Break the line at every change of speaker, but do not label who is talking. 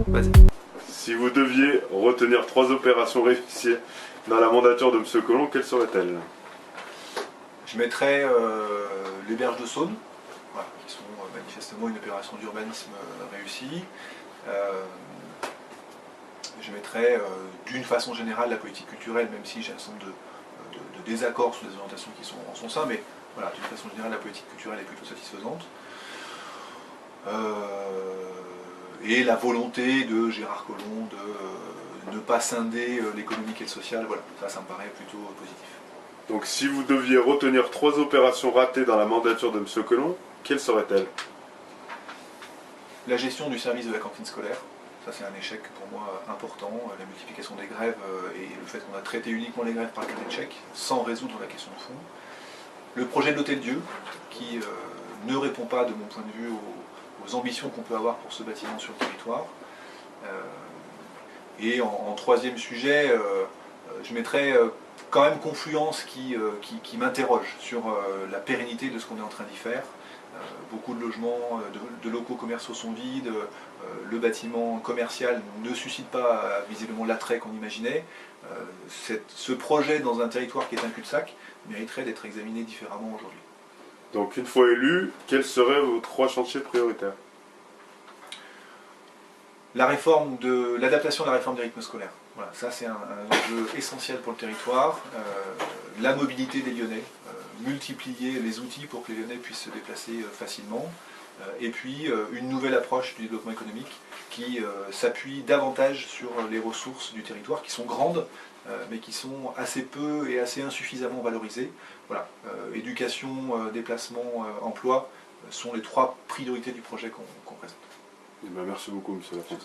Vas-y.
Si vous deviez retenir 3 opérations réussies dans la mandature de M. Collomb, quelles seraient-elles?
Je mettrais les berges de Saône, voilà, qui sont manifestement une opération d'urbanisme réussie. Je mettrais d'une façon générale la politique culturelle, même si j'ai un certain nombre de désaccords sur les orientations qui sont en son sein, mais voilà, d'une façon générale la politique culturelle est plutôt satisfaisante. Et la volonté de Gérard Collomb de ne pas scinder l'économique et le social, voilà, ça me paraît plutôt positif.
Donc si vous deviez retenir 3 opérations ratées dans la mandature de M. Collomb, quelles seraient-elles?
La gestion du service de la cantine scolaire, ça c'est un échec pour moi important, la multiplication des grèves et le fait qu'on a traité uniquement les grèves par carnet de chèques, sans résoudre la question de fond. Le projet de l'Hôtel-Dieu, qui ne répond pas de mon point de vue aux ambitions qu'on peut avoir pour ce bâtiment sur le territoire. Et en troisième sujet, je mettrais quand même Confluence qui m'interroge sur la pérennité de ce qu'on est en train d'y faire. Beaucoup de logements, de locaux commerciaux sont vides, le bâtiment commercial ne suscite pas visiblement l'attrait qu'on imaginait. Ce projet dans un territoire qui est un cul-de-sac mériterait d'être examiné différemment aujourd'hui.
Donc une fois élu, quels seraient vos 3 chantiers prioritaires?
L'adaptation de la réforme des rythmes scolaires. Voilà, ça c'est un enjeu essentiel pour le territoire. La mobilité des Lyonnais, multiplier les outils pour que les Lyonnais puissent se déplacer facilement. Et puis une nouvelle approche du développement économique qui s'appuie davantage sur les ressources du territoire, qui sont grandes, mais qui sont assez peu et assez insuffisamment valorisées. Voilà, éducation, déplacement, emploi sont les 3 priorités du projet qu'on présente.
Eh bien, merci beaucoup, M. Lafont.